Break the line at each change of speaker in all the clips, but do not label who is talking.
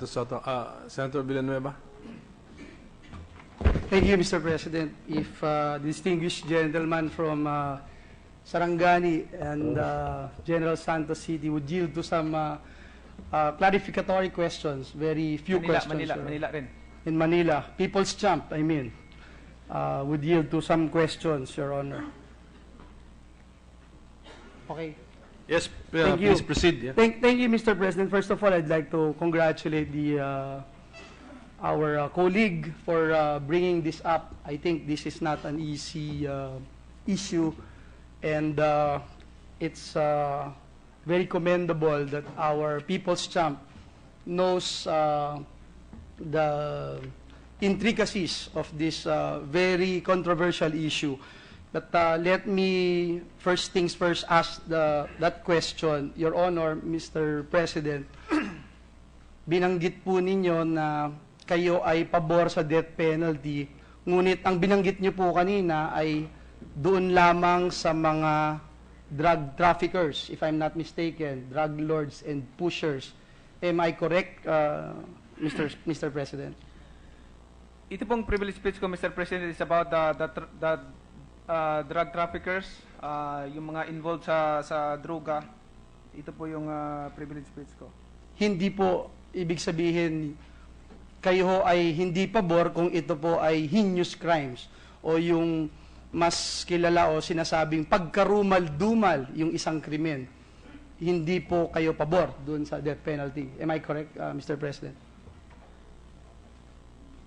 Soto. Senator Villanueva.
Thank you, Mr. President. If the distinguished gentleman from Sarangani and General Santos City would yield to some clarificatory questions, very few questions.
Manila rin.
In Manila, People's Champ, I mean, would yield to some questions, Your Honor. Okay.
Yes,
Thank you.
please proceed. Yeah.
Thank you, Mr. President. First of all, I'd like to congratulate our colleague for bringing this up. I think this is not an easy issue, and it's very commendable that our People's Champ knows the intricacies of this very controversial issue. But let me, first things first, ask that question. Your Honor, Mr. President, binanggit po ninyo na kayo ay pabor sa death penalty, ngunit ang binanggit niyo po kanina ay doon lamang sa mga drug traffickers, if I'm not mistaken, drug lords and pushers. Am I correct, Mr. President?
Ito pong privilege speech ko, Mr. President, is about the drug traffickers, yung mga involved sa droga. Ito po yung privilege speech ko.
Hindi po ibig sabihin kayo ho ay hindi pabor kung ito po ay heinous crimes o yung mas kilala o sinasabing pagkarumal-dumal yung isang krimen. Hindi po kayo pabor doon sa death penalty. Am I correct, Mr. President?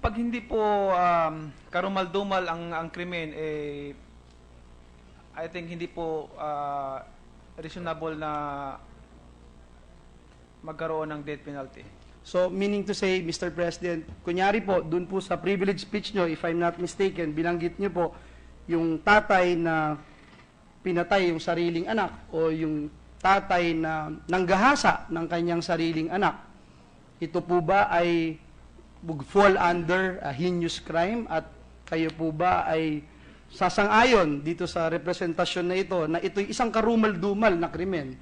Pag hindi po karumal-dumal ang krimen, I think hindi po reasonable na magkaroon ng death penalty.
So, meaning to say, Mr. President, kunyari po, dun po sa privilege speech nyo, if I'm not mistaken, binanggit nyo po yung tatay na pinatay yung sariling anak o yung tatay na nanggahasa ng kanyang sariling anak. Ito po ba ay fall under a heinous crime at kayo po ba ay sasang-ayon dito sa representasyon na ito na ito'y isang karumal-dumal na krimen?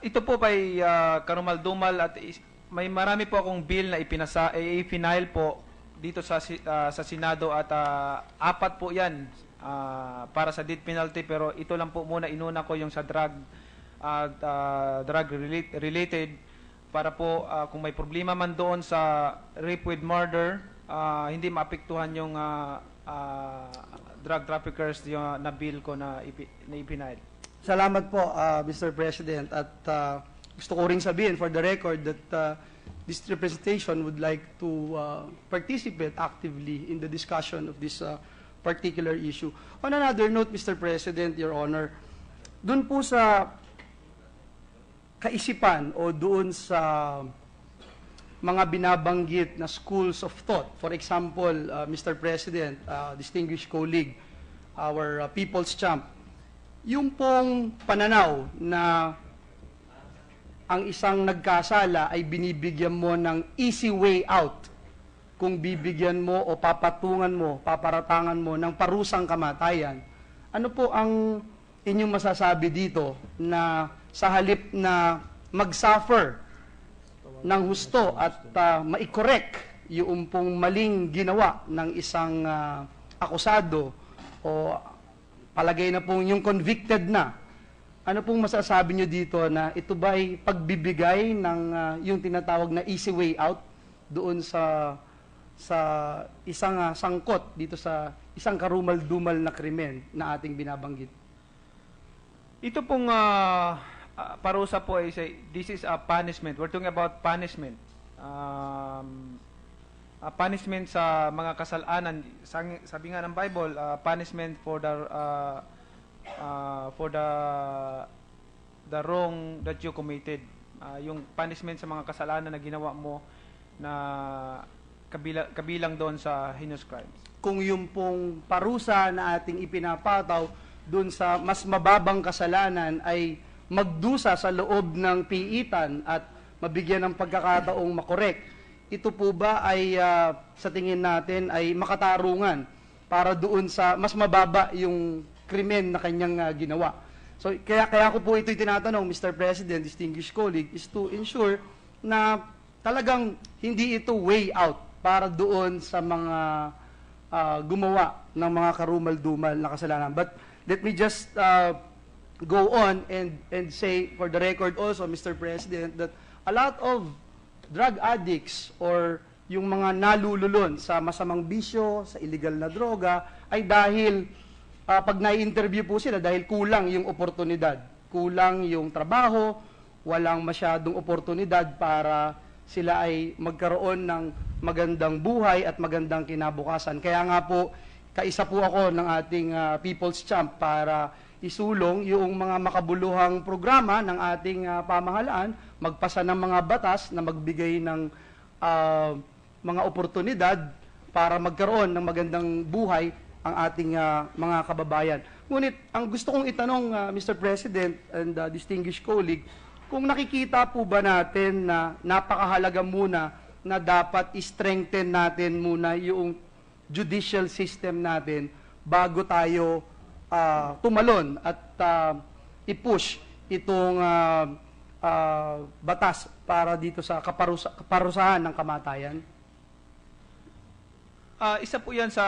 Ito po ay karumal-dumal at may marami po akong bill na ipinail po dito sa Senado at apat po yan para sa death penalty, pero ito lang po muna inuna ko yung sa drug related para po kung may problema man doon sa rape with murder, hindi maapektuhan yung drug traffickers yung na bill ko na ipinail.
Salamat po, Mr. President. At gusto ko ring sabihin for the record that this representation would like to participate actively in the discussion of this particular issue. On another note, Mr. President, Your Honor, dun po sa kaisipan o doon sa mga binabanggit na schools of thought, for example, Mr. President, distinguished colleague, our People's Champ, yung pong pananaw na ang isang nagkasala ay binibigyan mo ng easy way out kung bibigyan mo o papatungan mo, paparatangan mo ng parusang kamatayan. Ano po ang inyong masasabi dito na sa halip na mag-suffer ng husto at ma-correct yung pong maling ginawa ng isang akusado o palagay na pong yung convicted na, ano pong masasabi nyo dito na ito ba ay pagbibigay ng yung tinatawag na easy way out doon sa isang sangkot dito sa isang karumal-dumal na krimen na ating binabanggit?
Ito pong parusa po ay this is a punishment. We're talking about punishment. Punishment sa mga kasalanan, sabi nga ng Bible, punishment for the wrong that you committed. Yung punishment sa mga kasalanan na ginawa mo na kabilang doon sa heinous crimes.
Kung yung pong parusa na ating ipinapataw doon sa mas mababang kasalanan ay magdusa sa loob ng piitan at mabigyan ng pagkakataong makorek, ito po ba ay sa tingin natin ay makatarungan para doon sa mas mababa yung krimen na kanyang ginawa? So kaya ko po ito'y tinatanong, Mr. President, distinguished colleague, is to ensure na talagang hindi ito way out para doon sa mga gumawa ng mga karumal-dumal na kasalanan. But let me just go on and say for the record also, Mr. President, that a lot of drug addicts or yung mga nalululon sa masamang bisyo, sa illegal na droga, ay dahil pag nai-interview po sila, dahil kulang yung oportunidad, kulang yung trabaho, walang masyadong oportunidad para sila ay magkaroon ng magandang buhay at magandang kinabukasan. Kaya nga po, kaisa po ako ng ating People's Champ para isulong yung mga makabuluhang programa ng ating pamahalaan, magpasa ng mga batas na magbigay ng mga oportunidad para magkaroon ng magandang buhay ang ating mga kababayan. Ngunit, ang gusto kong itanong, Mr. President and distinguished colleague, kung nakikita po ba natin na napakahalaga muna na dapat i-strengthen natin muna yung judicial system natin bago tayo tumalon at i-push itong batas para dito sa kaparusahan ng kamatayan?
Isa po yan sa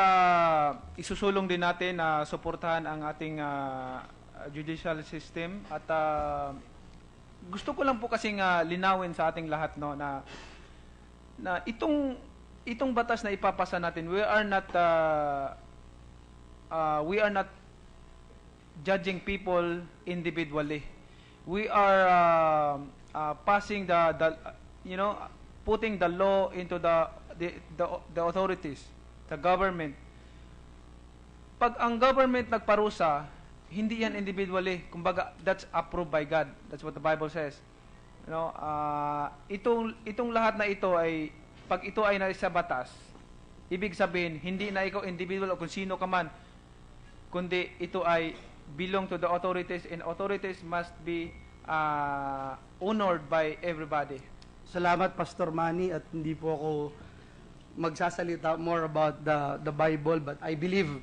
isusulong din natin na suportahan ang ating judicial system at gusto ko lang po kasing linawin sa ating lahat no na itong batas na ipapasa natin, we are not judging people individually. We are passing putting the law into the authorities, the government. Pag ang government nagparusa, hindi yan individually. Kumbaga, that's approved by God. That's what the Bible says. Itong lahat na ito ay, pag ito ay nasa batas, ibig sabihin, hindi na ikaw individual o kung sino ka man, kundi ito ay belong to the authorities and authorities must be honored by everybody.
Salamat, Pastor Manny, at hindi po ako magsasalita more about the Bible, but I believe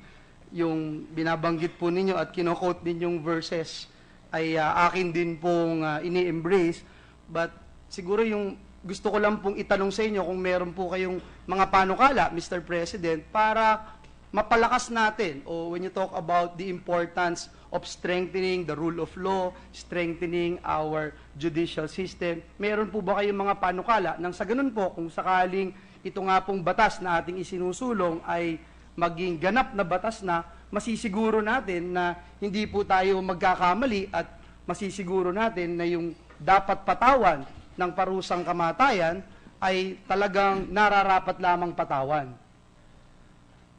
yung binabanggit po ninyo at kino-quote ninyong verses ay akin din pong ini-embrace. But siguro yung gusto ko lang pong itanong sa inyo kung meron po kayong mga panukala, Mr. President, para mapalakas natin, o when you talk about the importance of strengthening the rule of law, strengthening our judicial system, meron po ba kayong mga panukala nang sa ganun po, kung sakaling ito nga pong batas na ating isinusulong ay maging ganap na batas na, masisiguro natin na hindi po tayo magkakamali at masisiguro natin na yung dapat patawan ng parusang kamatayan ay talagang nararapat lamang patawan.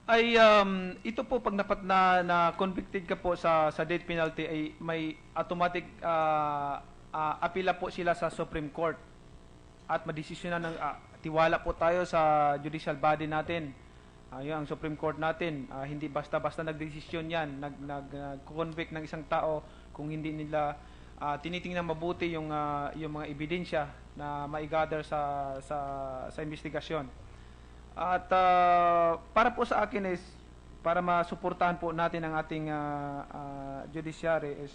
Ay ito po pag na convicted ka po sa death penalty ay may automatic apila po sila sa Supreme Court at madesisyonan ng tiwala po tayo sa judicial body natin. Yung ang Supreme Court natin, hindi basta-basta nagdesisyon yan, nag-convict ng isang tao kung hindi nila tinitingnan mabuti yung mga ebidensya na maigather sa investigasyon. At para po sa akin is, para masuportahan po natin ang ating judiciary is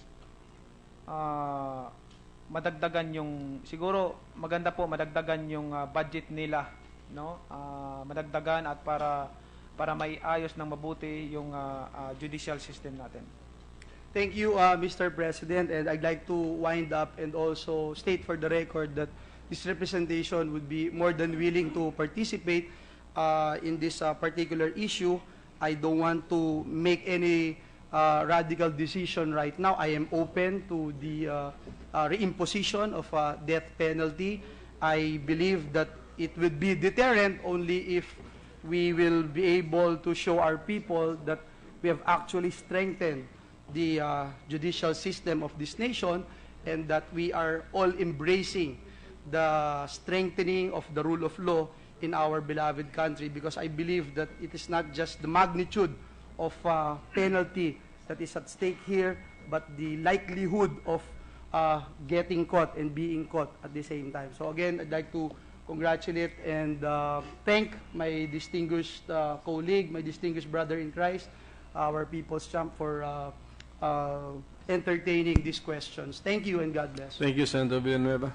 madagdagan yung, siguro maganda po madagdagan yung budget nila, no? Madagdagan at para may ayos ng mabuti yung judicial system natin.
Thank you, Mr. President, and I'd like to wind up and also state for the record that this representation would be more than willing to participate in this particular issue. I don't want to make any radical decision right now. I am open to the reimposition of death penalty. I believe that it would be deterrent only if we will be able to show our people that we have actually strengthened the judicial system of this nation and that we are all embracing the strengthening of the rule of law in our beloved country, because I believe that it is not just the magnitude of penalty that is at stake here, but the likelihood of getting caught and being caught at the same time. So again, I'd like to congratulate and thank my distinguished colleague, my distinguished brother in Christ, our People's Champ, for entertaining these questions. Thank you and God bless.
Thank you, Senator Villanueva.